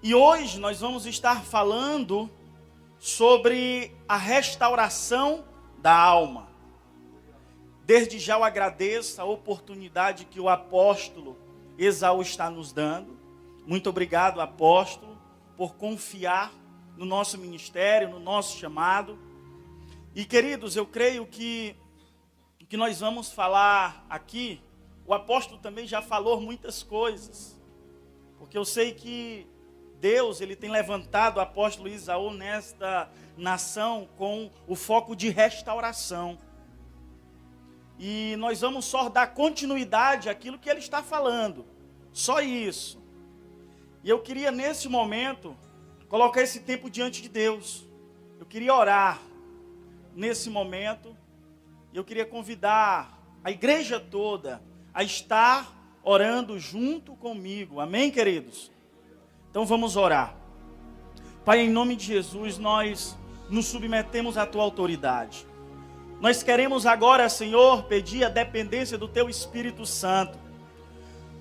E hoje nós vamos estar falando sobre a restauração da alma. Desde já eu agradeço a oportunidade que o apóstolo Esaú está nos dando. Muito obrigado, apóstolo, por confiar no nosso ministério, no nosso chamado. E queridos, eu creio que o que nós vamos falar aqui, o apóstolo também já falou muitas coisas. Porque eu sei que Deus, ele tem levantado o apóstolo Esaú nesta nação com o foco de restauração. E nós vamos só dar continuidade àquilo que ele está falando. Só isso. E eu queria nesse momento colocar esse tempo diante de Deus. Eu queria orar nesse momento. E eu queria convidar a igreja toda a estar orando junto comigo. Amém, queridos? Então vamos orar. Pai, em nome de Jesus, nós nos submetemos à tua autoridade. Nós queremos agora, Senhor, pedir a dependência do teu Espírito Santo.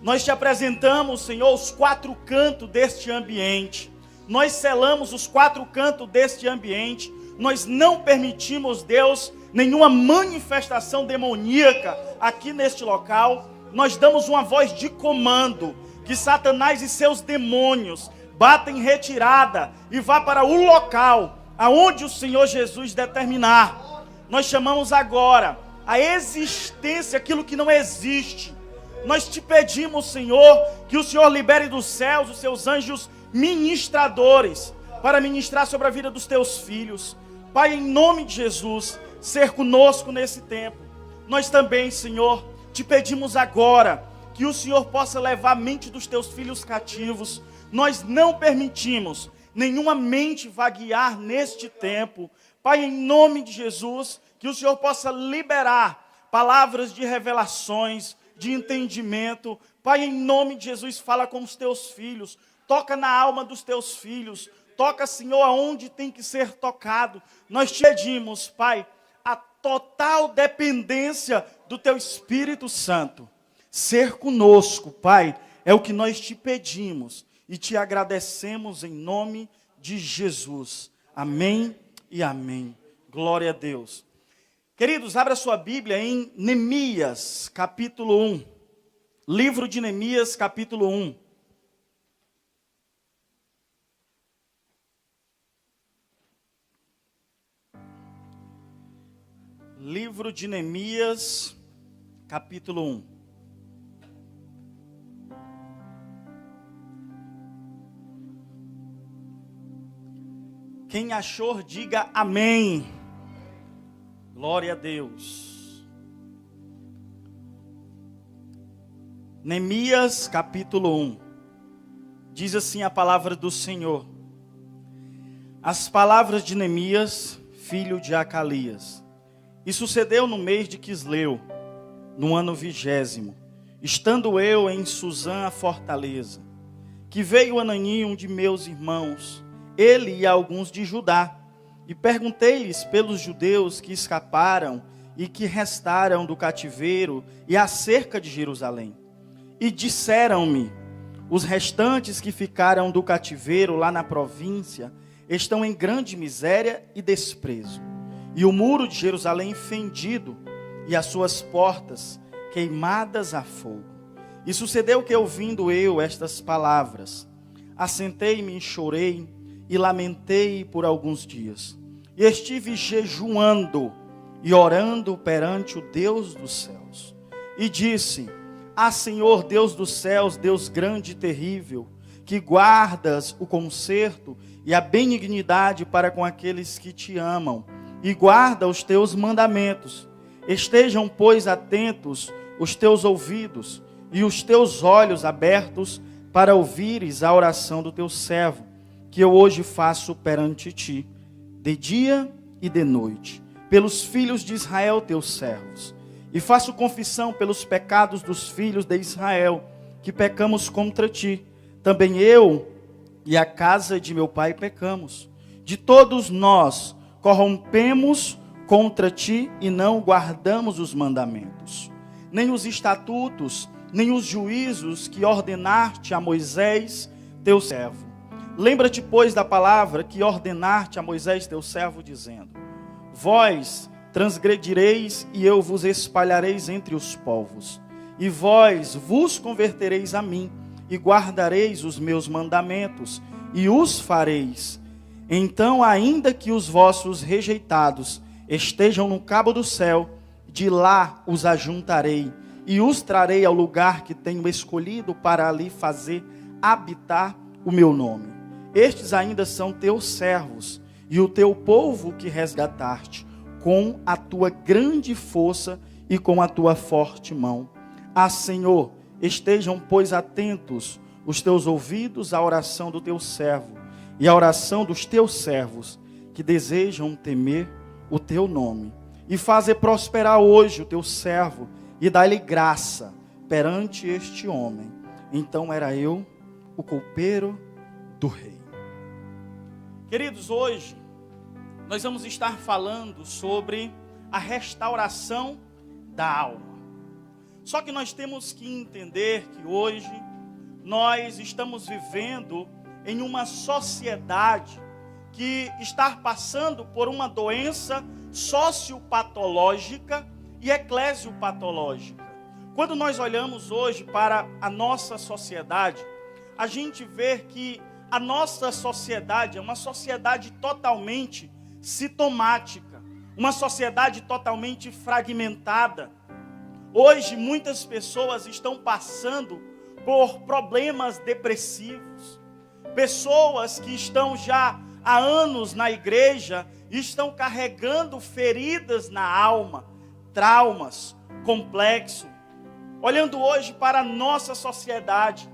Nós te apresentamos, Senhor, os quatro cantos deste ambiente. Nós selamos os quatro cantos deste ambiente. Nós não permitimos, Deus, nenhuma manifestação demoníaca aqui neste local. Nós damos uma voz de comando, que Satanás e seus demônios batem em retirada e vá para o local aonde o Senhor Jesus determinar. Nós chamamos agora a existência, aquilo que não existe. Nós te pedimos, Senhor, que o Senhor libere dos céus os seus anjos ministradores para ministrar sobre a vida dos teus filhos. Pai, em nome de Jesus, ser conosco nesse tempo. Nós também, Senhor, te pedimos agora que o Senhor possa levar a mente dos teus filhos cativos. Nós não permitimos nenhuma mente vaguear neste tempo. Pai, em nome de Jesus, que o Senhor possa liberar palavras de revelações, de entendimento. Pai, em nome de Jesus, fala com os teus filhos. Toca na alma dos teus filhos. Toca, Senhor, aonde tem que ser tocado. Nós te pedimos, Pai, a total dependência do teu Espírito Santo. Ser conosco, Pai, é o que nós te pedimos e te agradecemos em nome de Jesus. Amém e amém. Glória a Deus. Queridos, abra sua Bíblia em Neemias, capítulo 1. Livro de Neemias, capítulo 1. Livro de Neemias, capítulo 1. Quem achou, diga amém. Glória a Deus. Neemias, capítulo 1. Diz assim a palavra do Senhor. As palavras de Neemias, filho de Acalias. E sucedeu no mês de Quisleu, no ano 20º, estando eu em Susã, a fortaleza, que veio Anani, um de meus irmãos, ele e alguns de Judá, e perguntei-lhes pelos judeus que escaparam e que restaram do cativeiro e acerca de Jerusalém. E disseram-me, os restantes que ficaram do cativeiro lá na província estão em grande miséria e desprezo, e o muro de Jerusalém fendido, e as suas portas queimadas a fogo. E sucedeu que, ouvindo eu estas palavras, assentei-me e chorei, e lamentei por alguns dias. E estive jejuando e orando perante o Deus dos céus. E disse, Senhor Deus dos céus, Deus grande e terrível, que guardas o conserto e a benignidade para com aqueles que te amam, e guarda os teus mandamentos. Estejam, pois, atentos os teus ouvidos e os teus olhos abertos para ouvires a oração do teu servo, que eu hoje faço perante ti, de dia e de noite, pelos filhos de Israel, teus servos. E faço confissão pelos pecados dos filhos de Israel, que pecamos contra ti. Também eu e a casa de meu pai pecamos. De todos nós corrompemos contra ti e não guardamos os mandamentos, nem os estatutos, nem os juízos que ordenaste a Moisés, teu servo. Lembra-te, pois, da palavra que ordenar-te a Moisés teu servo, dizendo: vós transgredireis e eu vos espalhareis entre os povos, e vós vos convertereis a mim, e guardareis os meus mandamentos, e os fareis. Então, ainda que os vossos rejeitados estejam no cabo do céu, de lá os ajuntarei, e os trarei ao lugar que tenho escolhido para ali fazer habitar o meu nome. Estes ainda são teus servos, e o teu povo que resgataste, com a tua grande força e com a tua forte mão. Ah, Senhor, estejam, pois, atentos os teus ouvidos à oração do teu servo, e à oração dos teus servos, que desejam temer o teu nome. E faze prosperar hoje o teu servo, e dá-lhe graça perante este homem. Então era eu o copeiro do rei. Queridos, hoje nós vamos estar falando sobre a restauração da alma. Só que nós temos que entender que hoje nós estamos vivendo em uma sociedade que está passando por uma doença sociopatológica e eclesiopatológica. Quando nós olhamos hoje para a nossa sociedade, a gente vê que a nossa sociedade é uma sociedade totalmente sintomática, uma sociedade totalmente fragmentada. Hoje muitas pessoas estão passando por problemas depressivos, pessoas que estão já há anos na igreja e estão carregando feridas na alma, traumas, complexo. Olhando hoje para a nossa sociedade,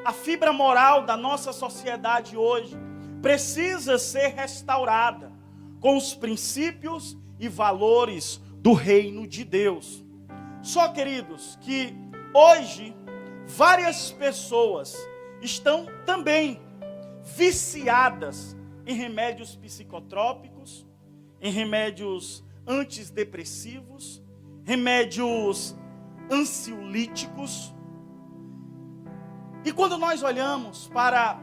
a fibra moral da nossa sociedade hoje precisa ser restaurada com os princípios e valores do reino de Deus. Só, queridos, que hoje várias pessoas estão também viciadas em remédios psicotrópicos, em remédios antidepressivos, remédios ansiolíticos. E quando nós olhamos para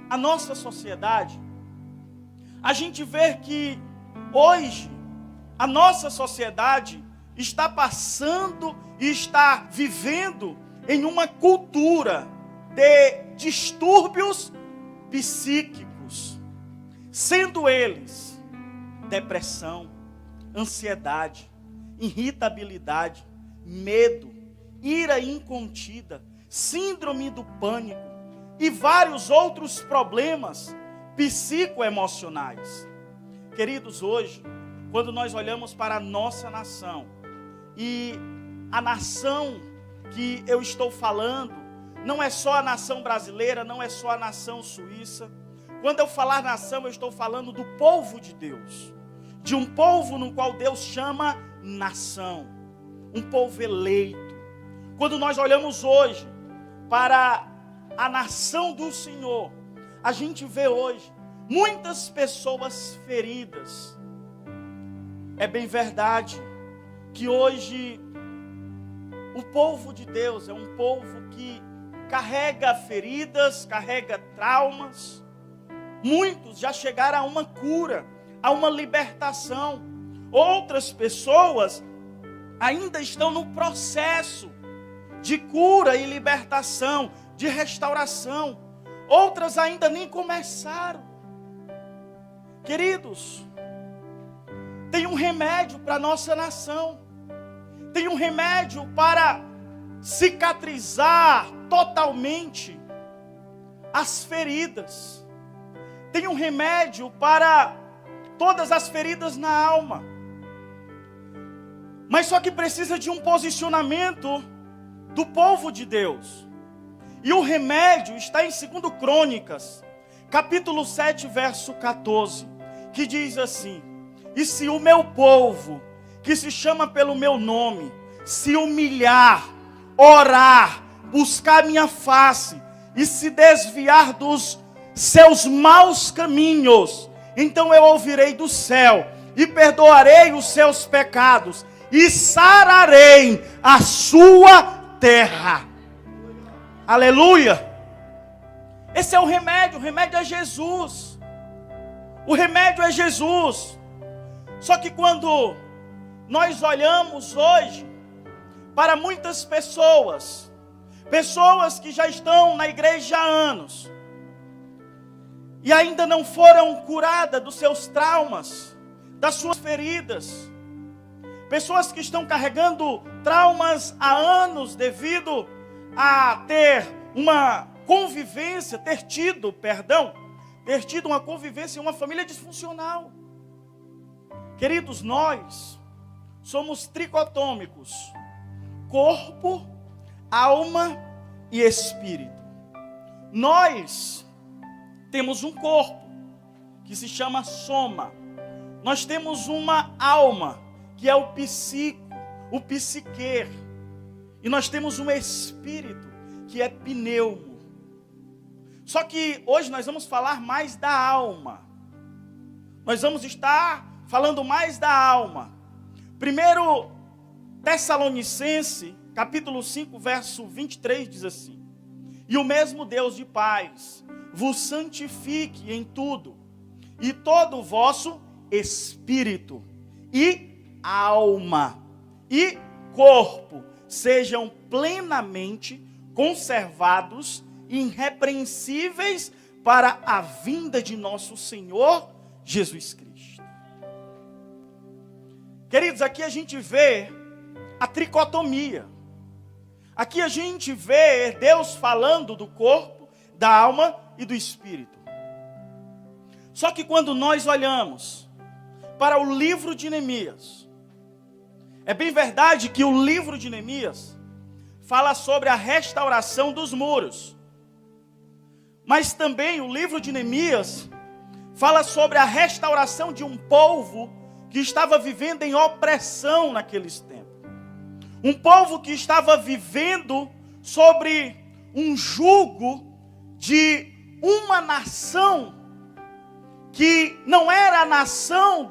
a nossa sociedade, a gente vê que hoje a nossa sociedade está passando e está vivendo em uma cultura de distúrbios psíquicos, sendo eles depressão, ansiedade, irritabilidade, medo, ira incontida, síndrome do pânico e vários outros problemas psicoemocionais. Queridos, hoje, quando nós olhamos para a nossa nação, e a nação que eu estou falando, não é só a nação brasileira, não é só a nação suíça. Quando eu falar nação, eu estou falando do povo de Deus, de um povo no qual Deus chama nação, um povo eleito. Quando nós olhamos hoje para a nação do Senhor, a gente vê hoje muitas pessoas feridas. É bem verdade que hoje o povo de Deus é um povo que carrega feridas, carrega traumas. Muitos já chegaram a uma cura, a uma libertação. Outras pessoas ainda estão no processo de cura e libertação, de restauração. Outras ainda nem começaram. Queridos, tem um remédio para a nossa nação. Tem um remédio para cicatrizar totalmente as feridas. Tem um remédio para todas as feridas na alma. Mas só que precisa de um posicionamento do povo de Deus. E o remédio está em 2 Crônicas, capítulo 7, verso 14, que diz assim: e se o meu povo, que se chama pelo meu nome, se humilhar, orar, buscar minha face e se desviar dos seus maus caminhos, então eu ouvirei do céu e perdoarei os seus pecados e sararei a sua terra. Aleluia! Esse é o remédio é Jesus. O remédio é Jesus. Só que quando nós olhamos hoje para muitas pessoas que já estão na igreja há anos, e ainda não foram curadas dos seus traumas, das suas feridas, pessoas que estão carregando traumas há anos devido a ter tido uma convivência em uma família disfuncional. Queridos, nós somos tricotômicos: corpo, alma e espírito. Nós temos um corpo que se chama soma. Nós temos uma alma que é o psico, o psiquer. E nós temos um espírito que é pneumo. Só que hoje nós vamos falar mais da alma. Nós vamos estar falando mais da alma. 1 Tessalonicenses, capítulo 5, verso 23, diz assim: E o mesmo Deus de paz vos santifique em tudo, e todo o vosso espírito, e alma, e corpo sejam plenamente conservados, irrepreensíveis para a vinda de nosso Senhor Jesus Cristo. Queridos, aqui a gente vê a tricotomia. Aqui a gente vê Deus falando do corpo, da alma e do espírito. Só que quando nós olhamos para o livro de Neemias, é bem verdade que o livro de Neemias fala sobre a restauração dos muros. Mas também o livro de Neemias fala sobre a restauração de um povo que estava vivendo em opressão naqueles tempos. Um povo que estava vivendo sobre um jugo de uma nação que não era a nação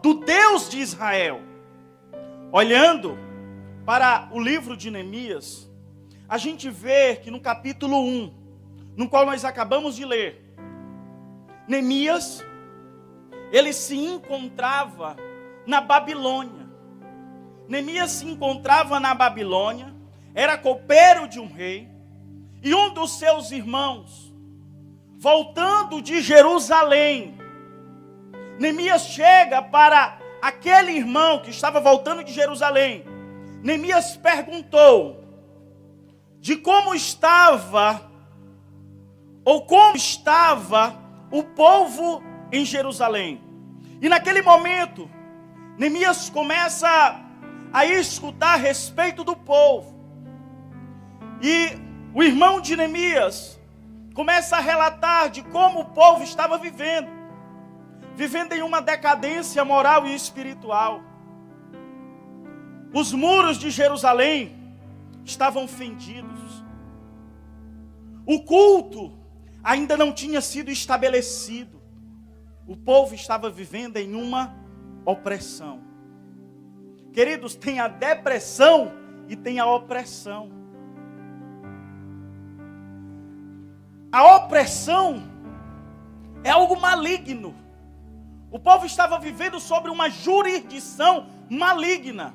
do Deus de Israel. Olhando para o livro de Neemias, a gente vê que no capítulo 1, no qual nós acabamos de ler, Neemias, ele se encontrava na Babilônia. Neemias se encontrava na Babilônia, era copeiro de um rei, e um dos seus irmãos, voltando de Jerusalém, Neemias chega para aquele irmão que estava voltando de Jerusalém. Neemias perguntou de como estava o povo em Jerusalém. E naquele momento, Neemias começa a escutar a respeito do povo. E o irmão de Neemias começa a relatar de como o povo estava vivendo em uma decadência moral e espiritual. Os muros de Jerusalém estavam fendidos. O culto ainda não tinha sido estabelecido. O povo estava vivendo em uma opressão. Queridos, tem a depressão e tem a opressão. A opressão é algo maligno. O povo estava vivendo sobre uma jurisdição maligna.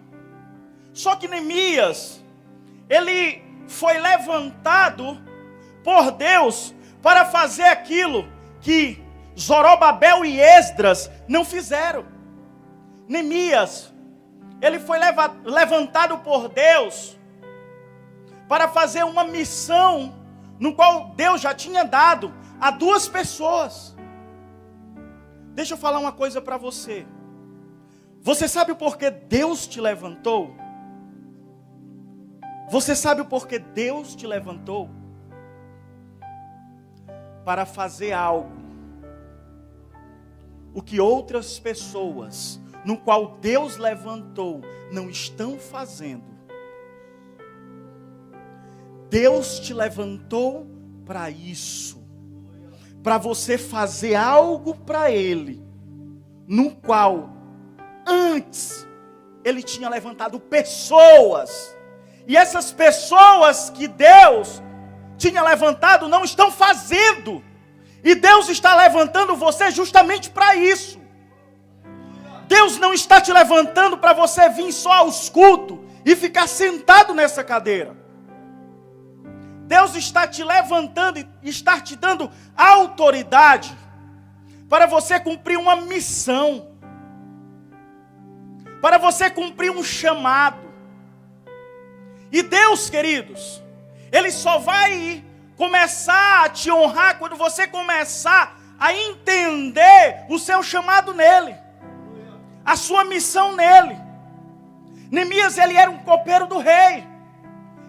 Só que Neemias, ele foi levantado por Deus para fazer aquilo que Zorobabel e Esdras não fizeram. Neemias, ele foi levantado por Deus para fazer uma missão no qual Deus já tinha dado a duas pessoas. Deixa eu falar uma coisa para você. Você sabe o porquê Deus te levantou? Você sabe o porquê Deus te levantou? Para fazer algo. O que outras pessoas, no qual Deus levantou, não estão fazendo. Deus te levantou para isso. Para você fazer algo para Ele, no qual antes Ele tinha levantado pessoas. E essas pessoas que Deus tinha levantado não estão fazendo. E Deus está levantando você justamente para isso. Deus não está te levantando para você vir só aos cultos e ficar sentado nessa cadeira. Deus está te levantando e está te dando autoridade para você cumprir uma missão, para você cumprir um chamado. E Deus, queridos, Ele só vai começar a te honrar quando você começar a entender o seu chamado nele, a sua missão nele. Neemias, ele era um copeiro do rei.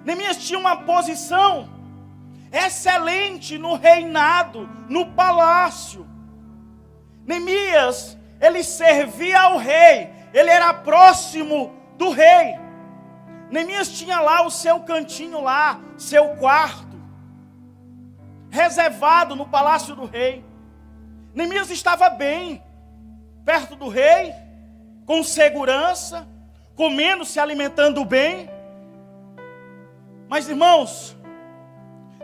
Neemias tinha uma posição excelente no reinado, no palácio. Neemias, ele servia ao rei, ele era próximo do rei. Neemias tinha lá o seu cantinho lá, seu quarto, reservado no palácio do rei. Neemias estava bem, perto do rei, com segurança, comendo, se alimentando bem. Mas, irmãos,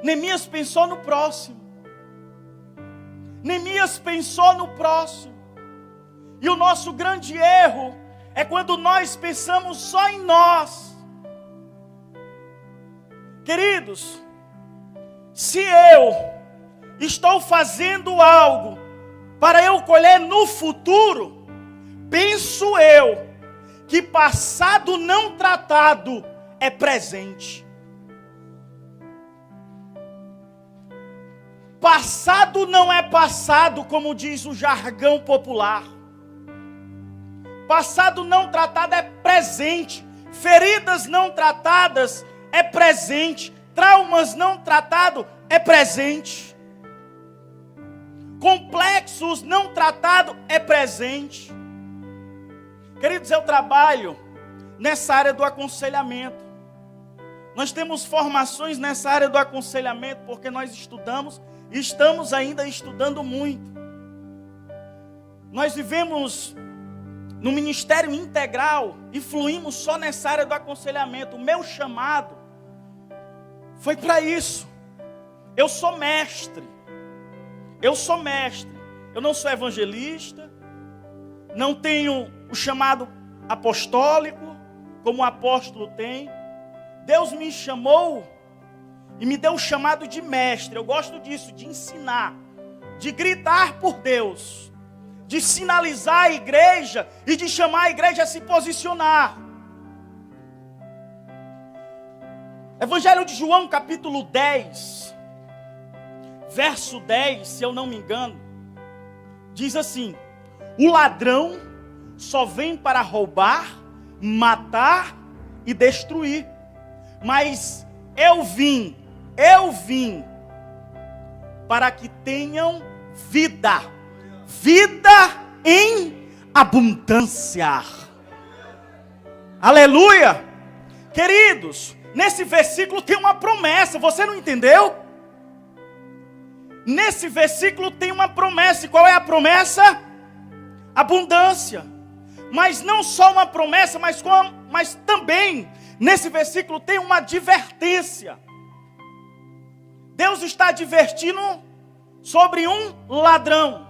Neemias pensou no próximo. Neemias pensou no próximo. E o nosso grande erro é quando nós pensamos só em nós. Queridos, se eu estou fazendo algo para eu colher no futuro, penso eu que passado não tratado é presente. Passado não é passado, como diz o jargão popular. Passado não tratado é presente. Feridas não tratadas é presente. Traumas não tratados é presente. Complexos não tratados é presente. Queridos, eu trabalho nessa área do aconselhamento. Nós temos formações nessa área do aconselhamento porque nós estudamos e estamos ainda estudando muito. Nós vivemos no ministério integral e fluímos só nessa área do aconselhamento. O meu chamado foi para isso. Eu sou mestre. Eu sou mestre. Eu não sou evangelista. Não tenho o chamado apostólico, como o apóstolo tem. Deus me chamou e me deu o chamado de mestre. Eu gosto disso, de ensinar, de gritar por Deus, de sinalizar a igreja e de chamar a igreja a se posicionar. Evangelho de João, capítulo 10, verso 10, se eu não me engano, diz assim: o ladrão só vem para roubar, matar e destruir. Mas eu vim para que tenham vida, vida em abundância. Aleluia! Queridos, nesse versículo tem uma promessa, você não entendeu? Nesse versículo tem uma promessa, e qual é a promessa? Abundância. Mas não só uma promessa, mas também nesse versículo tem uma advertência. Deus está advertindo sobre um ladrão.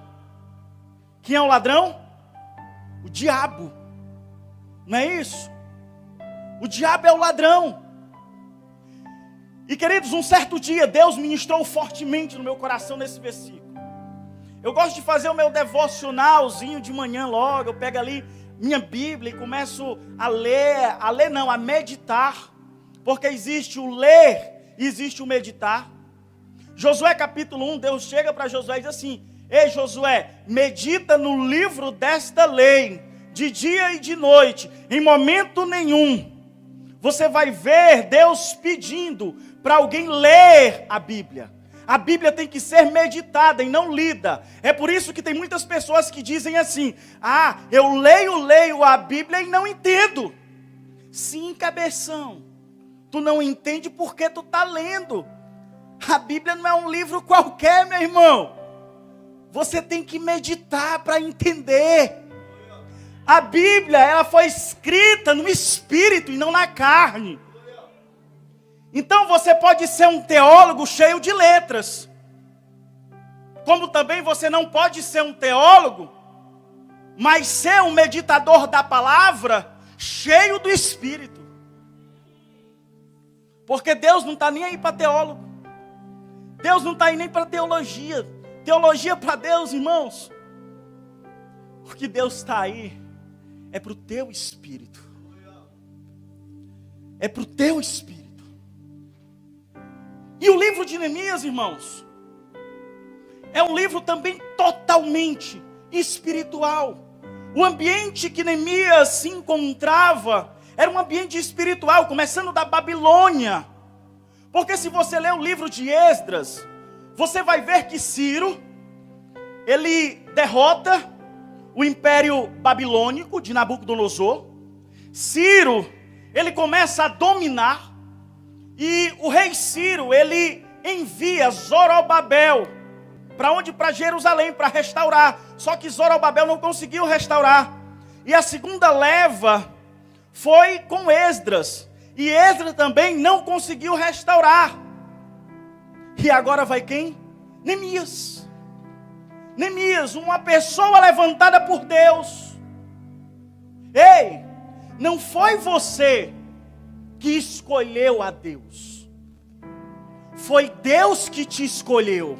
Quem é o ladrão? O diabo. Não é isso? O diabo é o ladrão. E queridos, um certo dia Deus ministrou fortemente no meu coração nesse versículo. Eu gosto de fazer o meu devocionalzinho de manhã logo. Eu pego ali minha Bíblia e começo a meditar. Porque existe o ler e existe o meditar. Josué capítulo 1, Deus chega para Josué e diz assim: ei Josué, medita no livro desta lei, de dia e de noite, em momento nenhum. Você vai ver Deus pedindo para alguém ler a Bíblia. A Bíblia tem que ser meditada e não lida. É por isso que tem muitas pessoas que dizem assim: ah, eu leio a Bíblia e não entendo. Sim, cabeção, tu não entende porque tu está lendo. A Bíblia não é um livro qualquer, meu irmão. Você tem que meditar para entender. A Bíblia, ela foi escrita no Espírito e não na carne. Então você pode ser um teólogo cheio de letras, como também você não pode ser um teólogo, mas ser um meditador da palavra cheio do Espírito. Porque Deus não está nem aí para teólogo. Deus não está aí nem para teologia. Teologia para Deus, irmãos. O que Deus está aí é para o teu espírito. É para o teu espírito. E o livro de Neemias, irmãos, é um livro também totalmente espiritual. O ambiente que Neemias se encontrava era um ambiente espiritual, começando da Babilônia. Porque se você ler o livro de Esdras, você vai ver que Ciro, ele derrota o império babilônico de Nabucodonosor. Ciro, ele começa a dominar. E o rei Ciro, ele envia Zorobabel. Para onde? Para Jerusalém, para restaurar. Só que Zorobabel não conseguiu restaurar. E a segunda leva foi com Esdras. E Esdras também não conseguiu restaurar. E agora vai quem? Neemias. Neemias, uma pessoa levantada por Deus. Ei, não foi você que escolheu a Deus. Foi Deus que te escolheu.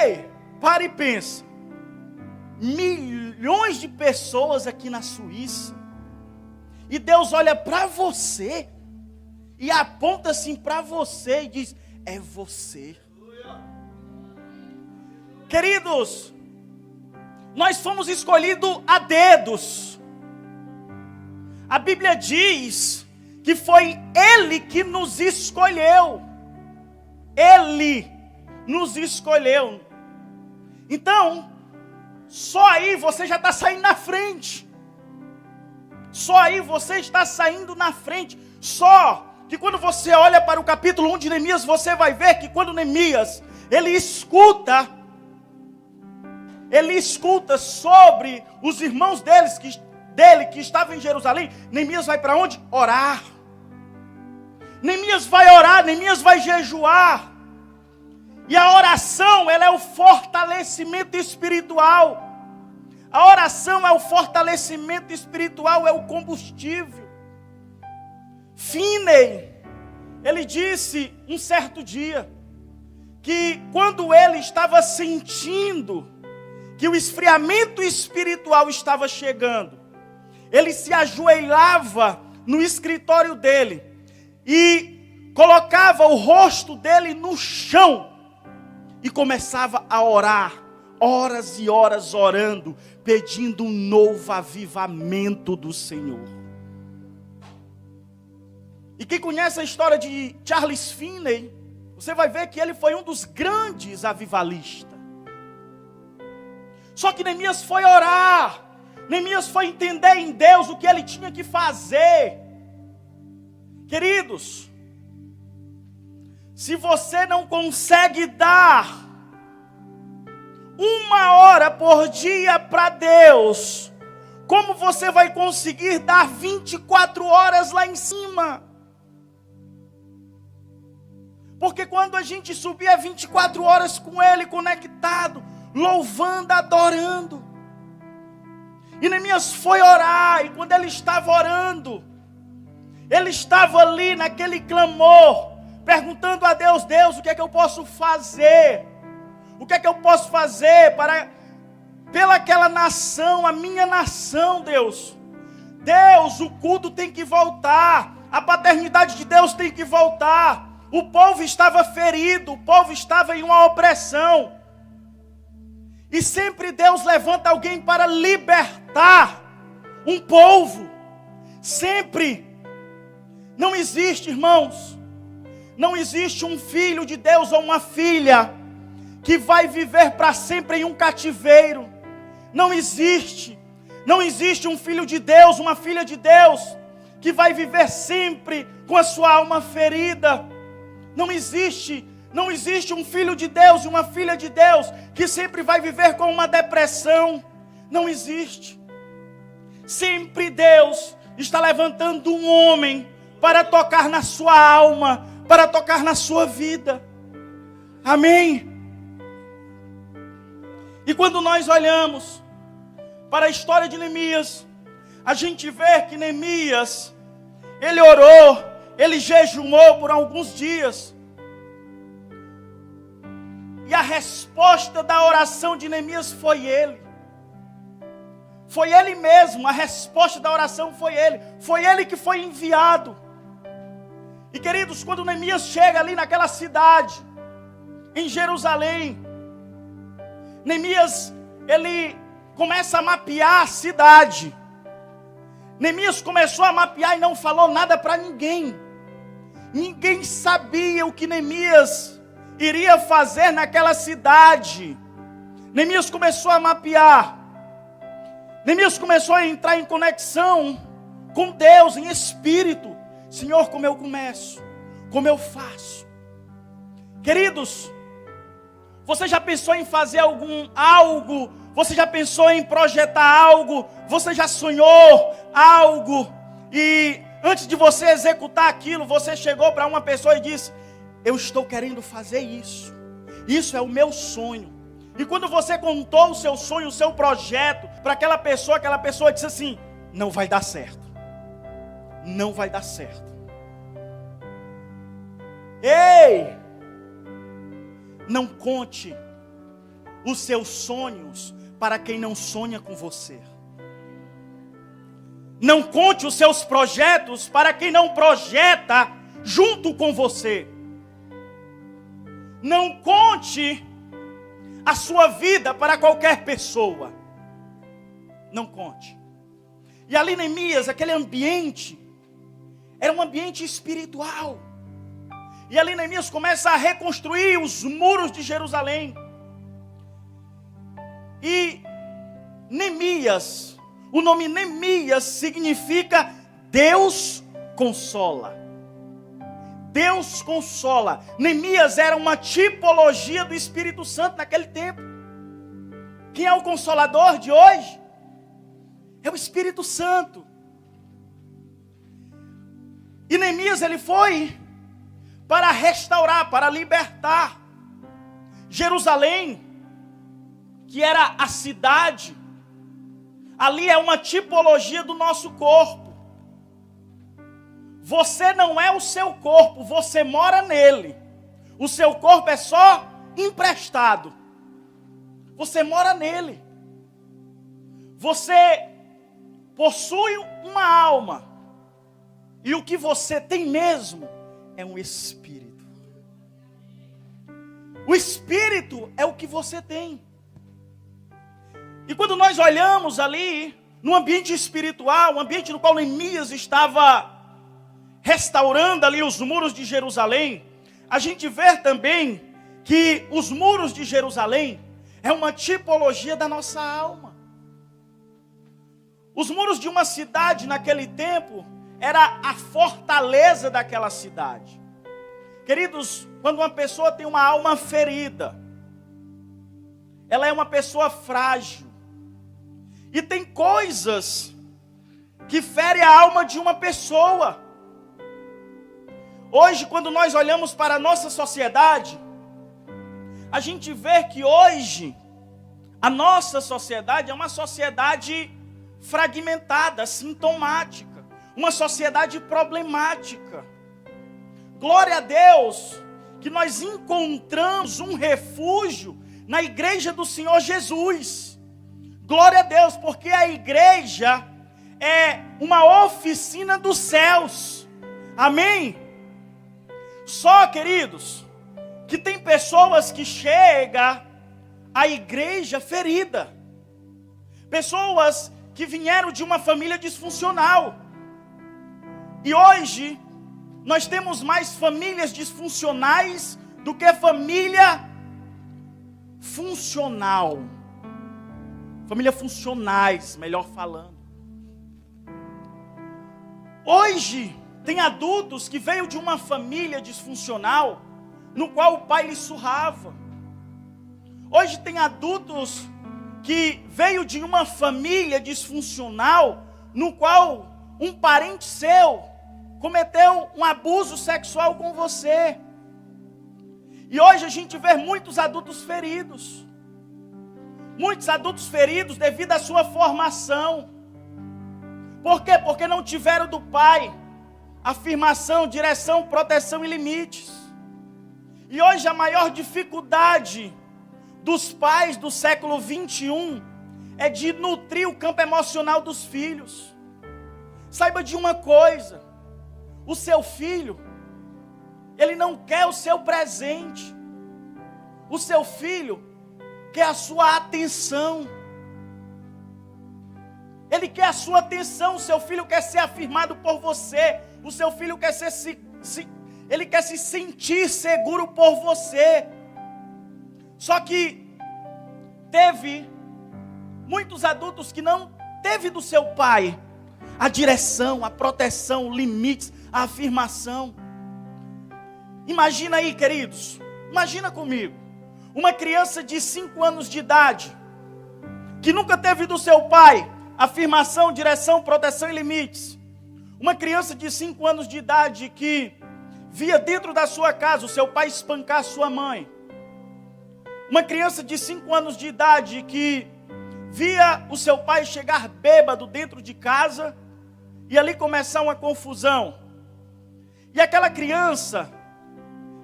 Ei, para e pensa. Milhões de pessoas aqui na Suíça. E Deus olha para você. E aponta assim para você e diz: é você. Queridos, nós fomos escolhidos a dedos. A Bíblia diz que foi Ele que nos escolheu. Ele nos escolheu. Então, só aí você já está saindo na frente. Só aí você está saindo na frente. Só que quando você olha para o capítulo 1 de Neemias, você vai ver que quando Neemias, ele escuta sobre os irmãos dele que estavam em Jerusalém. Neemias vai para onde? Orar. Neemias vai orar, Neemias vai jejuar. E a oração, ela é o fortalecimento espiritual. A oração é o fortalecimento espiritual, é o combustível. Finney, ele disse um certo dia, que quando ele estava sentindo que o esfriamento espiritual estava chegando, ele se ajoelhava no escritório dele e colocava o rosto dele no chão e começava a orar, horas e horas orando, pedindo um novo avivamento do Senhor. E quem conhece a história de Charles Finney, você vai ver que ele foi um dos grandes avivalistas. Só que Neemias foi orar, Neemias foi entender em Deus o que ele tinha que fazer. Queridos, se você não consegue dar 1 hora por dia para Deus, como você vai conseguir dar 24 horas lá em cima? Porque quando a gente subir é 24 horas com Ele conectado, louvando, adorando. E Neemias foi orar, e quando ele estava orando, ele estava ali naquele clamor, perguntando a Deus: Deus, o que é que eu posso fazer? O que é que eu posso fazer pelaquela nação, a minha nação, Deus? Deus, o culto tem que voltar, a paternidade de Deus tem que voltar. O povo estava ferido, o povo estava em uma opressão. E sempre Deus levanta alguém para libertar um povo. Sempre. Não existe, irmãos, não existe um filho de Deus ou uma filha que vai viver para sempre em um cativeiro. Não existe. Não existe um filho de Deus, uma filha de Deus que vai viver sempre com a sua alma ferida. Não existe um filho de Deus e uma filha de Deus que sempre vai viver com uma depressão. Não existe. Sempre Deus está levantando um homem para tocar na sua alma, para tocar na sua vida. Amém? E quando nós olhamos para a história de Neemias, a gente vê que Neemias, ele orou, ele jejuou por alguns dias. E a resposta da oração de Neemias foi ele. Foi ele mesmo, a resposta da oração foi ele. Foi ele que foi enviado. E queridos, quando Neemias chega ali naquela cidade, em Jerusalém, Neemias, ele começa a mapear a cidade. Neemias começou a mapear e não falou nada para ninguém. Ninguém sabia o que Neemias iria fazer naquela cidade. Neemias começou a mapear. Neemias começou a entrar em conexão com Deus, em espírito. Senhor, como eu começo? Como eu faço? Queridos, você já pensou em fazer algo? Você já pensou em projetar algo? Você já sonhou algo? E antes de você executar aquilo, você chegou para uma pessoa e disse: eu estou querendo fazer isso. Isso é o meu sonho. E quando você contou o seu sonho, o seu projeto para aquela pessoa disse assim: não vai dar certo. Não vai dar certo. Ei! Não conte os seus sonhos para quem não sonha com você. Não conte os seus projetos para quem não projeta junto com você. Não conte a sua vida para qualquer pessoa. Não conte. E ali Neemias, aquele ambiente, era um ambiente espiritual. E ali Neemias começa a reconstruir os muros de Jerusalém. E Neemias, o nome Neemias significa Deus consola. Deus consola. Neemias era uma tipologia do Espírito Santo naquele tempo. Quem é o consolador de hoje? É o Espírito Santo. E Neemias, ele foi para restaurar, para libertar Jerusalém, que era a cidade. Ali é uma tipologia do nosso corpo. Você não é o seu corpo, você mora nele. O seu corpo é só emprestado. Você mora nele. Você possui uma alma. E o que você tem mesmo é um espírito. O espírito é o que você tem. E quando nós olhamos ali, no ambiente espiritual, o ambiente no qual Neemias estava restaurando ali os muros de Jerusalém, a gente vê também que os muros de Jerusalém é uma tipologia da nossa alma. Os muros de uma cidade naquele tempo era a fortaleza daquela cidade. Queridos, quando uma pessoa tem uma alma ferida, ela é uma pessoa frágil. E tem coisas que ferem a alma de uma pessoa. Hoje, quando nós olhamos para a nossa sociedade, a gente vê que hoje a nossa sociedade é uma sociedade fragmentada, sintomática, uma sociedade problemática. Glória a Deus que nós encontramos um refúgio na igreja do Senhor Jesus. Glória a Deus, porque a igreja é uma oficina dos céus. Amém? Só, queridos, que tem pessoas que chegam à igreja ferida. Pessoas que vieram de uma família disfuncional. E hoje, nós temos mais famílias disfuncionais do que família funcional. Família funcionais, melhor falando. Hoje, tem adultos que veio de uma família disfuncional, no qual o pai lhe surrava. Hoje tem adultos que veio de uma família disfuncional, no qual um parente seu cometeu um abuso sexual com você. E hoje a gente vê muitos adultos feridos. Muitos adultos feridos devido à sua formação. Por quê? Porque não tiveram do pai afirmação, direção, proteção e limites. E hoje a maior dificuldade dos pais do século 21 é de nutrir o campo emocional dos filhos. Saiba de uma coisa: o seu filho, ele não quer o seu presente. O seu filho quer a sua atenção. Ele quer a sua atenção. O seu filho quer ser afirmado por você. O seu filho quer ele quer se sentir seguro por você. Só que teve muitos adultos que não teve do seu pai a direção, a proteção, limites, a afirmação. Imagina aí, queridos, imagina comigo, uma criança de 5 anos de idade, que nunca teve do seu pai afirmação, direção, proteção e limites. Uma criança de 5 anos de idade que via dentro da sua casa o seu pai espancar a sua mãe. Uma criança de 5 anos de idade que via o seu pai chegar bêbado dentro de casa e ali começar uma confusão. E aquela criança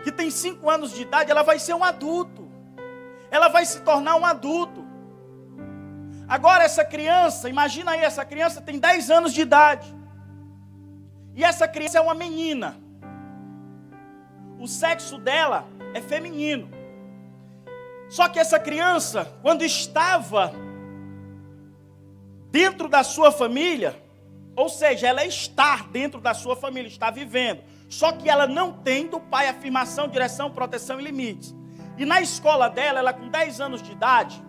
que tem 5 anos de idade, ela vai ser um adulto. Ela vai se tornar um adulto. Agora essa criança, imagina aí, essa criança tem 10 anos de idade. E essa criança é uma menina. O sexo dela é feminino. Só que essa criança, quando estava dentro da sua família, ou seja, ela está dentro da sua família, está vivendo. Só que ela não tem do pai afirmação, direção, proteção e limites. E na escola dela, ela com 10 anos de idade,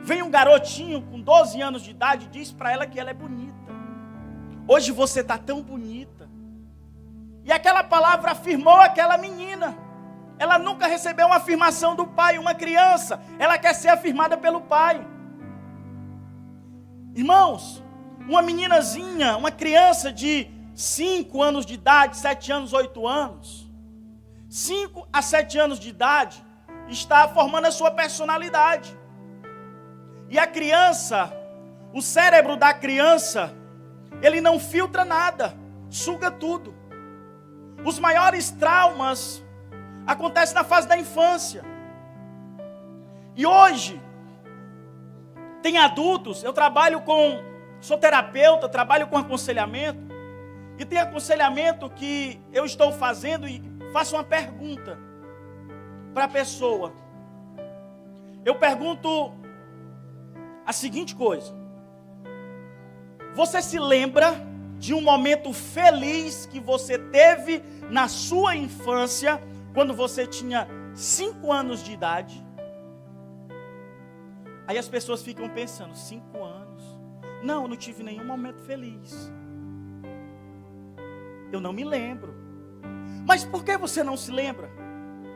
vem um garotinho com 12 anos de idade e diz para ela que ela é bonita. Hoje você está tão bonita. E aquela palavra afirmou aquela menina. Ela nunca recebeu uma afirmação do pai. Uma criança, ela quer ser afirmada pelo pai. Irmãos, uma meninazinha, uma criança de 5 anos de idade, 7 anos, 8 anos, 5 a 7 anos de idade, está formando a sua personalidade. E a criança, o cérebro da criança, ele não filtra nada, suga tudo. Os maiores traumas acontecem na fase da infância. E hoje, tem adultos, sou terapeuta, trabalho com aconselhamento, e tem aconselhamento que eu estou fazendo e faço uma pergunta para a pessoa. Eu pergunto a seguinte coisa: você se lembra de um momento feliz que você teve na sua infância, quando você tinha 5 anos de idade? Aí as pessoas ficam pensando, 5 anos? Não, eu não tive nenhum momento feliz. Eu não me lembro. Mas por que você não se lembra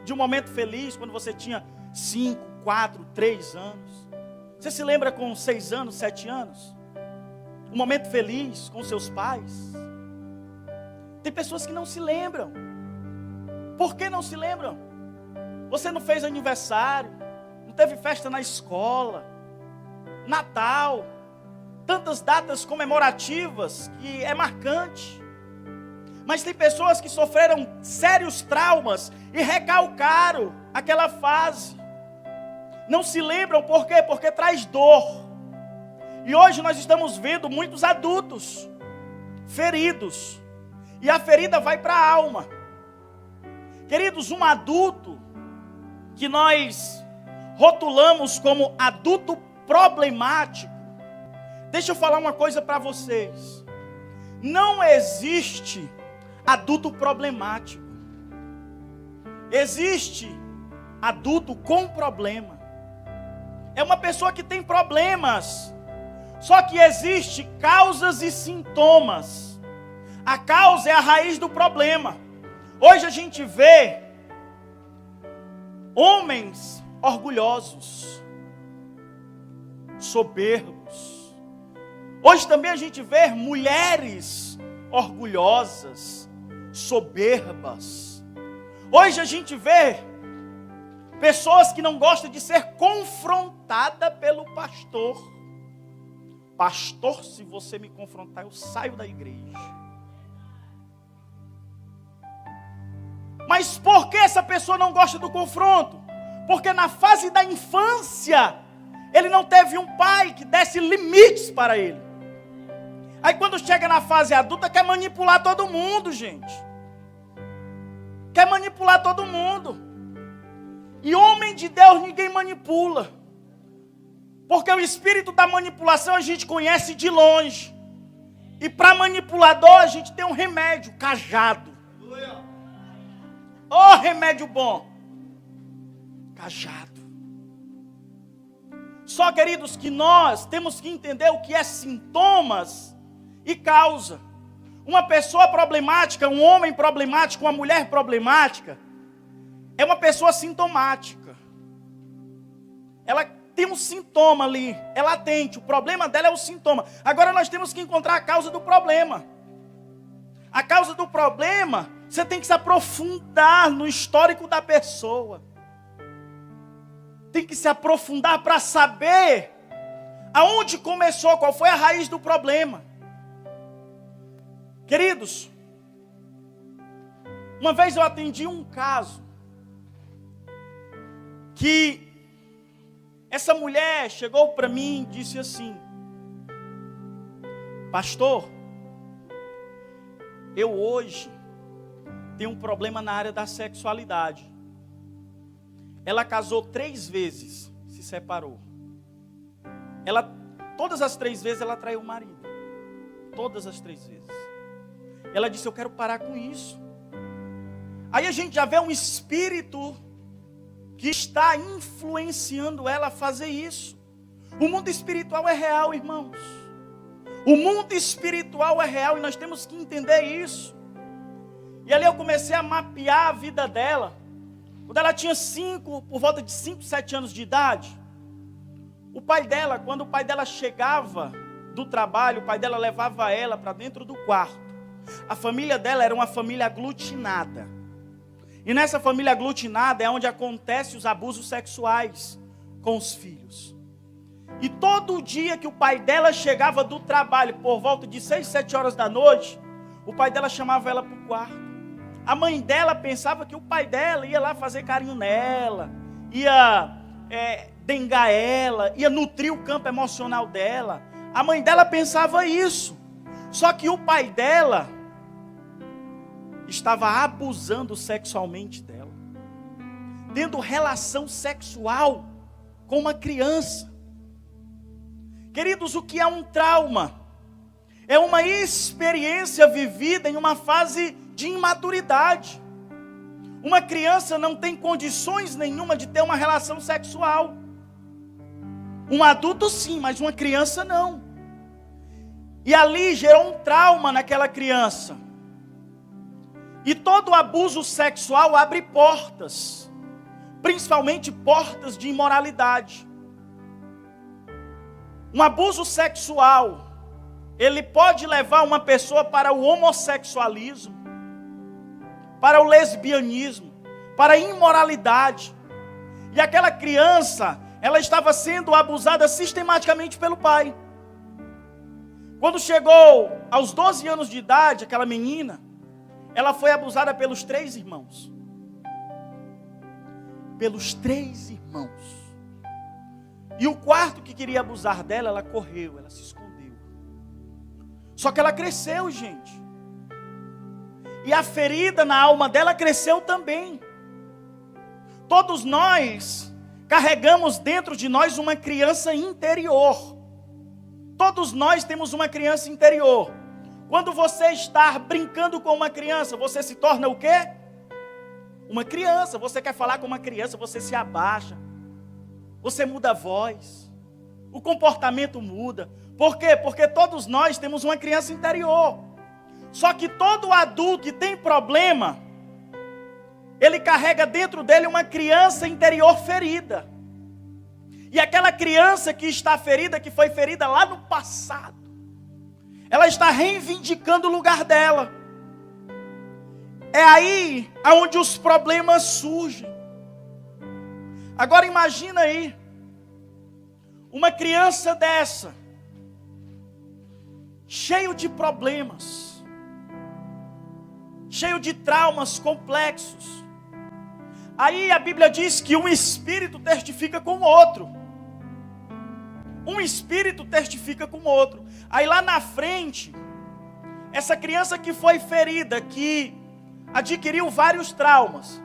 de um momento feliz quando você tinha 5, 4, 3 anos? Você se lembra com 6 anos, 7 anos? Um momento feliz com seus pais? Tem pessoas que não se lembram. Por que não se lembram? Você não fez aniversário, não teve festa na escola, Natal, tantas datas comemorativas que é marcante. Mas tem pessoas que sofreram sérios traumas e recalcaram aquela fase. Não se lembram por quê? Porque traz dor. E hoje nós estamos vendo muitos adultos feridos. E a ferida vai para a alma. Queridos, um adulto que nós rotulamos como adulto problemático. Deixa eu falar uma coisa para vocês. Não existe adulto problemático. Existe adulto com problema. É uma pessoa que tem problemas. Só que existe causas e sintomas. A causa é a raiz do problema. Hoje a gente vê homens orgulhosos, soberbos. Hoje também a gente vê mulheres orgulhosas, soberbas. Hoje a gente vê pessoas que não gostam de ser confrontada pelo pastor. Pastor, se você me confrontar, eu saio da igreja. Mas por que essa pessoa não gosta do confronto? Porque na fase da infância, ele não teve um pai que desse limites para ele. Aí quando chega na fase adulta, quer manipular todo mundo, gente. Quer manipular todo mundo. E homem de Deus ninguém manipula. Porque o espírito da manipulação a gente conhece de longe. E para manipulador a gente tem um remédio, cajado. Oh, remédio bom. Cajado. Só, queridos, que nós temos que entender o que é sintomas e causa. Uma pessoa problemática, um homem problemático, uma mulher problemática, é uma pessoa sintomática. Ela tem um sintoma ali, é latente, o problema dela é o sintoma. Agora nós temos que encontrar a causa do problema. A causa do problema, você tem que se aprofundar no histórico da pessoa. Tem que se aprofundar para saber aonde começou, qual foi a raiz do problema. Queridos, uma vez eu atendi um caso que essa mulher chegou para mim e disse assim: pastor, eu hoje tenho um problema na área da sexualidade. Ela casou 3 vezes, se separou. Todas as 3 vezes ela traiu o marido. Todas as 3 vezes. Ela disse: eu quero parar com isso. Aí a gente já vê um espírito que está influenciando ela a fazer isso. O mundo espiritual é real, irmãos. O mundo espiritual é real e nós temos que entender isso. E ali eu comecei a mapear a vida dela. Quando ela tinha por volta de 5, 7 anos de idade, o pai dela, quando o pai dela chegava do trabalho, o pai dela levava ela para dentro do quarto. A família dela era uma família aglutinada. E nessa família aglutinada é onde acontecem os abusos sexuais com os filhos. E todo dia que o pai dela chegava do trabalho, por volta de 6, 7 horas da noite, o pai dela chamava ela para o quarto. A mãe dela pensava que o pai dela ia lá fazer carinho nela, ia dengar ela, ia nutrir o campo emocional dela. A mãe dela pensava isso. Só que o pai dela estava abusando sexualmente dela, tendo relação sexual com uma criança. Queridos, o que é um trauma? É uma experiência vivida em uma fase de imaturidade. Uma criança não tem condições nenhuma de ter uma relação sexual. Um adulto sim, mas uma criança não. E ali gerou um trauma naquela criança. E todo abuso sexual abre portas, principalmente portas de imoralidade. Um abuso sexual, ele pode levar uma pessoa para o homossexualismo, para o lesbianismo, para a imoralidade. E aquela criança, ela estava sendo abusada sistematicamente pelo pai. Quando chegou aos 12 anos de idade, aquela menina, ela foi abusada pelos 3 irmãos. Pelos 3 irmãos. E o quarto que queria abusar dela, ela correu, ela se escondeu. Só que ela cresceu, gente. E a ferida na alma dela cresceu também. Todos nós carregamos dentro de nós uma criança interior. Todos nós temos uma criança interior. Quando você está brincando com uma criança, você se torna o quê? Uma criança. Você quer falar com uma criança, você se abaixa. Você muda a voz. O comportamento muda. Por quê? Porque todos nós temos uma criança interior. Só que todo adulto que tem problema, ele carrega dentro dele uma criança interior ferida. E aquela criança que está ferida, que foi ferida lá no passado, ela está reivindicando o lugar dela. É aí aonde os problemas surgem. Agora imagina aí, uma criança dessa, cheio de problemas, cheio de traumas complexos. Aí a Bíblia diz que um espírito testifica com o outro. Um espírito testifica com o outro. Aí lá na frente, essa criança que foi ferida, que adquiriu vários traumas,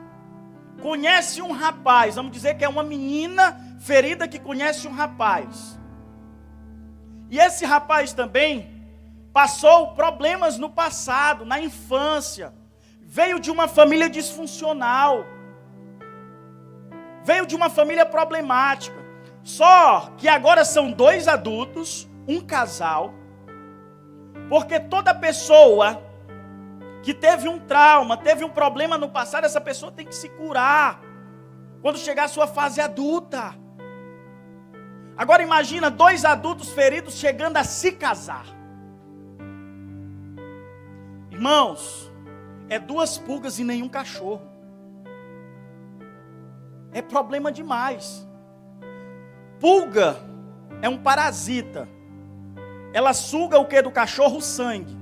conhece um rapaz, vamos dizer que é uma menina ferida que conhece um rapaz. E esse rapaz também passou problemas no passado, na infância. Veio de uma família disfuncional. Veio de uma família problemática. Só que agora são dois adultos, um casal. Porque toda pessoa que teve um trauma, teve um problema no passado, essa pessoa tem que se curar quando chegar a sua fase adulta. Agora imagina dois adultos feridos chegando a se casar. Irmãos, é 2 pulgas e nenhum cachorro. É problema demais. Pulga é um parasita. Ela suga o que do cachorro? O sangue.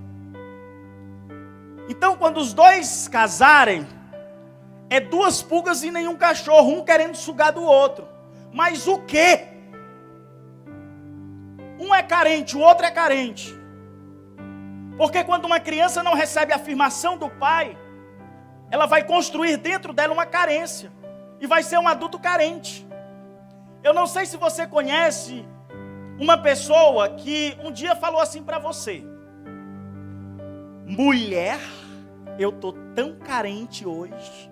Então quando os dois casarem, é 2 pulgas e nenhum cachorro, um querendo sugar do outro. Mas o quê? Um é carente, o outro é carente. Porque quando uma criança não recebe a afirmação do pai, ela vai construir dentro dela uma carência. E vai ser um adulto carente. Eu não sei se você conhece uma pessoa que um dia falou assim para você: mulher, eu tô tão carente hoje.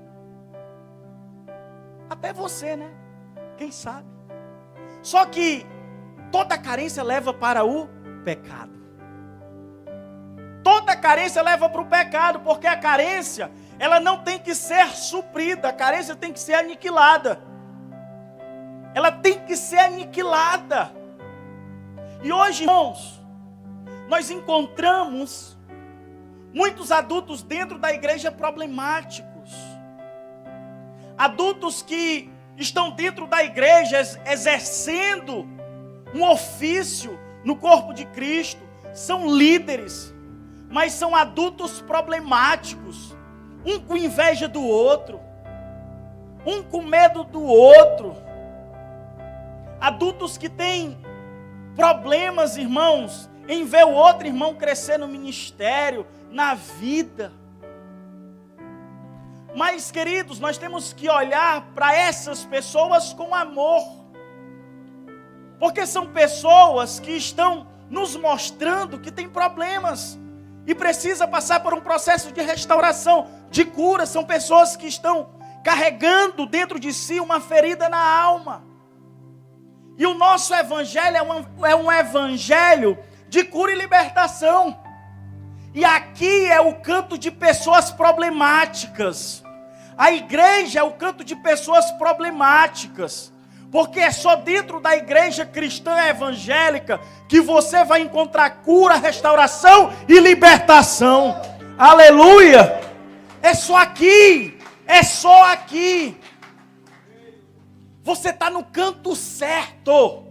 Até você, né? Quem sabe? Só que toda carência leva para o pecado. Toda carência leva para o pecado, porque a carência, ela não tem que ser suprida, a carência tem que ser aniquilada. Ela tem que ser aniquilada. E hoje, irmãos, nós encontramos muitos adultos dentro da igreja problemáticos. Adultos que estão dentro da igreja exercendo um ofício no corpo de Cristo, são líderes, mas são adultos problemáticos, um com inveja do outro, um com medo do outro, adultos que têm problemas, irmãos, em ver o outro irmão crescer no ministério, na vida. Mas, queridos, nós temos que olhar para essas pessoas com amor, porque são pessoas que estão nos mostrando que tem problemas e precisa passar por um processo de restauração, de cura. São pessoas que estão carregando dentro de si uma ferida na alma. E o nosso evangelho é um evangelho de cura e libertação. E aqui é o canto de pessoas problemáticas. A igreja é o canto de pessoas problemáticas. Porque é só dentro da igreja cristã evangélica que você vai encontrar cura, restauração e libertação. Aleluia! É só aqui. É só aqui. Você está no canto certo.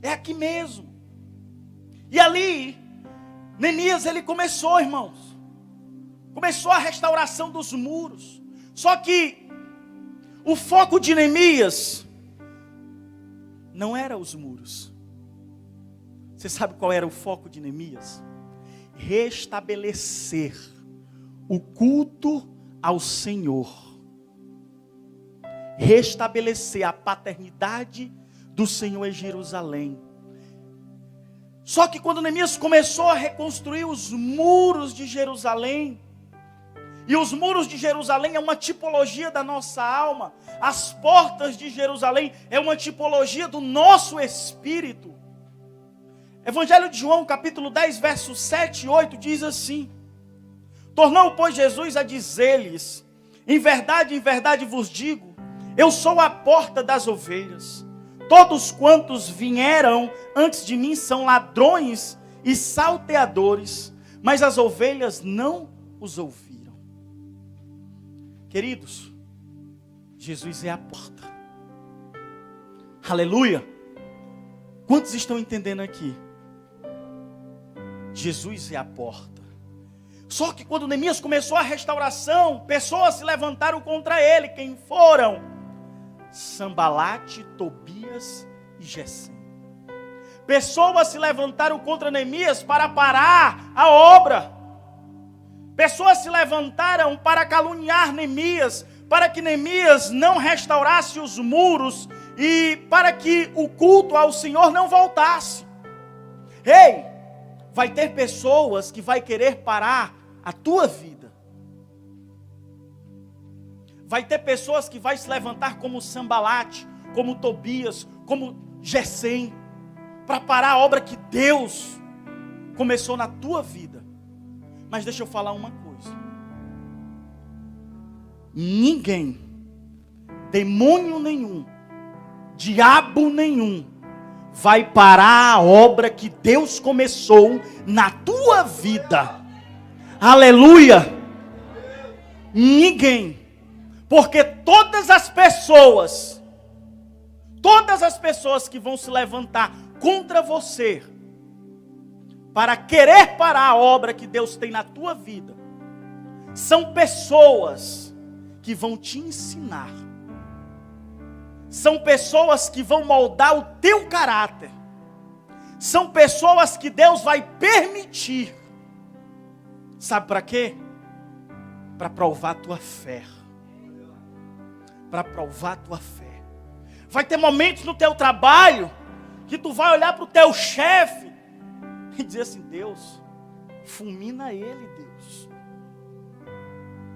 É aqui mesmo. E ali, Neemias, ele começou, irmãos. Começou a restauração dos muros. Só que o foco de Neemias não era os muros. Você sabe qual era o foco de Neemias? Restabelecer o culto ao Senhor. Restabelecer a paternidade do Senhor em Jerusalém. Só que quando Neemias começou a reconstruir os muros de Jerusalém, e os muros de Jerusalém é uma tipologia da nossa alma, as portas de Jerusalém é uma tipologia do nosso espírito. Evangelho de João, capítulo 10, versos 7 e 8, diz assim: tornou, pois, Jesus a dizer-lhes: em verdade vos digo, eu sou a porta das ovelhas. Todos quantos vieram antes de mim são ladrões e salteadores, mas as ovelhas não os ouviram. Queridos, Jesus é a porta. Aleluia. Quantos estão entendendo aqui? Jesus é a porta. Só que quando Neemias começou a restauração, pessoas se levantaram contra ele. Quem foram? Sambalate, Tobias e Gesem. Pessoas se levantaram contra Neemias para parar a obra. Pessoas se levantaram para caluniar Neemias, para que Neemias não restaurasse os muros e para que o culto ao Senhor não voltasse. Ei, vai ter pessoas que vai querer parar a tua vida. Vai ter pessoas que vai se levantar como Sambalate, como Tobias, como Gesem, para parar a obra que Deus começou na tua vida. Mas deixa eu falar uma coisa. Ninguém, demônio nenhum, diabo nenhum, vai parar a obra que Deus começou na tua vida. Aleluia! Ninguém. Porque todas as pessoas que vão se levantar contra você, para querer parar a obra que Deus tem na tua vida, são pessoas que vão te ensinar. São pessoas que vão moldar o teu caráter. São pessoas que Deus vai permitir. Sabe para quê? Para provar a tua fé. Para provar a tua fé. Vai ter momentos no teu trabalho que tu vai olhar para o teu chefe e dizer assim: Deus, fulmina ele, Deus.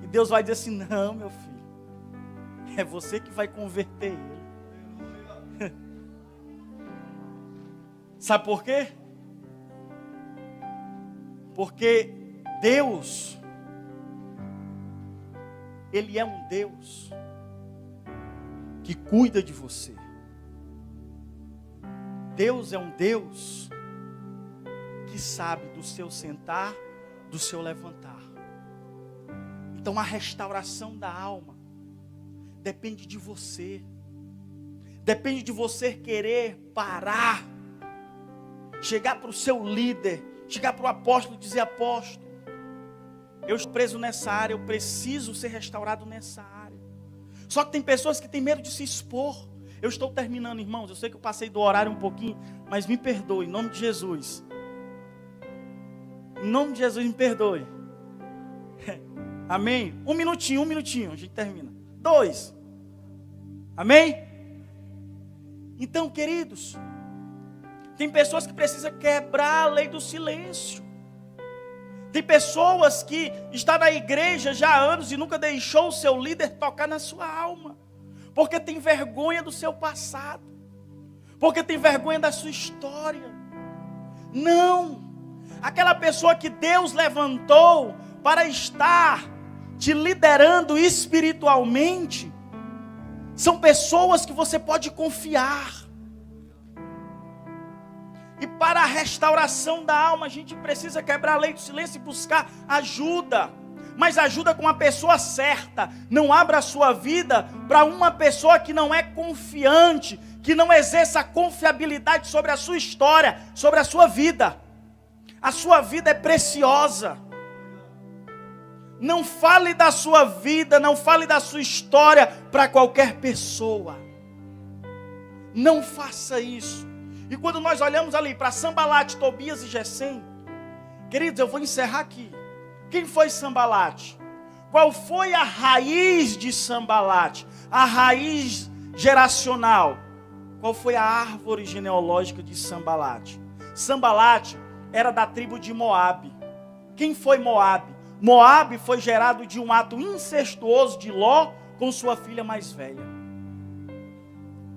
E Deus vai dizer assim: não, meu filho, é você que vai converter ele. Sabe por quê? Porque Deus, Ele é um Deus que cuida de você. Deus é um Deus que sabe do seu sentar, do seu levantar. Então a restauração da alma depende de você. Depende de você querer parar, chegar para o seu líder, chegar para o apóstolo e dizer: apóstolo, eu estou preso nessa área, eu preciso ser restaurado nessa área. Só que tem pessoas que têm medo de se expor. Eu estou terminando, irmãos, eu sei que eu passei do horário um pouquinho, mas me perdoe, em nome de Jesus. Em nome de Jesus, me perdoe. Amém? Um minutinho, a gente termina. 2. Amém? Então, queridos, tem pessoas que precisam quebrar a lei do silêncio. Tem pessoas que estão na igreja já há anos e nunca deixou o seu líder tocar na sua alma. Porque tem vergonha do seu passado. Porque tem vergonha da sua história. Não. Aquela pessoa que Deus levantou para estar te liderando espiritualmente, são pessoas que você pode confiar. E para a restauração da alma, a gente precisa quebrar a lei do silêncio e buscar ajuda. Mas ajuda com a pessoa certa. Não abra a sua vida para uma pessoa que não é confiante, que não exerça confiabilidade sobre a sua história, sobre a sua vida. A sua vida é preciosa. Não fale da sua vida, não fale da sua história para qualquer pessoa. Não faça isso. E quando nós olhamos ali para Sambalate, Tobias e Gesem, queridos, eu vou encerrar aqui. Quem foi Sambalate? Qual foi a raiz de Sambalate? A raiz geracional. Qual foi a árvore genealógica de Sambalate? Sambalate era da tribo de Moabe. Quem foi Moabe? Moabe foi gerado de um ato incestuoso de Ló com sua filha mais velha.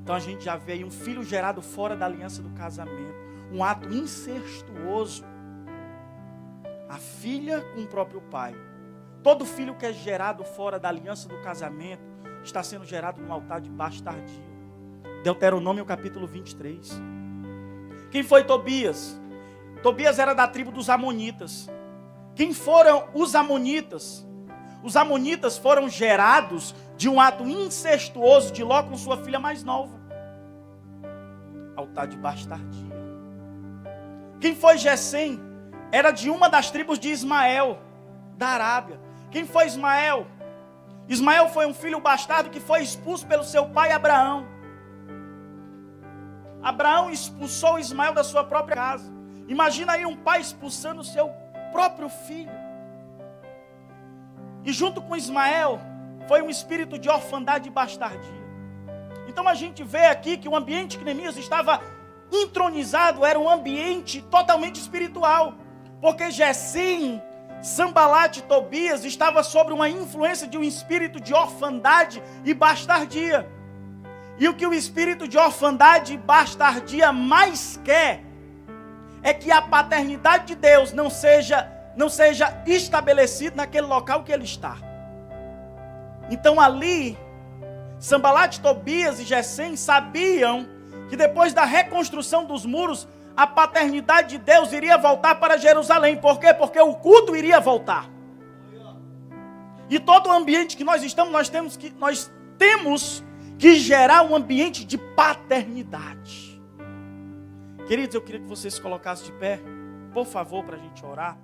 Então a gente já vê aí um filho gerado fora da aliança do casamento. Um ato incestuoso. A filha com o próprio pai. Todo filho que é gerado fora da aliança do casamento está sendo gerado no altar de bastardia. Deuteronômio capítulo 23. Quem foi Tobias? Tobias era da tribo dos amonitas. Quem foram os amonitas? Os amonitas foram gerados de um ato incestuoso de Ló com sua filha mais nova. Altar de bastardia. Quem foi Gesem? Era de uma das tribos de Ismael, da Arábia. Quem foi Ismael? Ismael foi um filho bastardo que foi expulso pelo seu pai Abraão. Abraão expulsou Ismael da sua própria casa. Imagina aí um pai expulsando o seu próprio filho. E junto com Ismael, foi um espírito de orfandade e bastardia. Então a gente vê aqui que o ambiente que Neemias estava entronizado era um ambiente totalmente espiritual. Porque Gesem, Sanbalat e Tobias estavam sob uma influência de um espírito de orfandade e bastardia. E o que o espírito de orfandade e bastardia mais quer é que a paternidade de Deus não seja estabelecida naquele local que ele está. Então ali, Sanbalat, Tobias e Gesem sabiam que depois da reconstrução dos muros, a paternidade de Deus iria voltar para Jerusalém. Por quê? Porque o culto iria voltar. E todo o ambiente que nós estamos, nós temos que gerar um ambiente de paternidade. Queridos, eu queria que vocês se colocassem de pé, por favor, para a gente orar.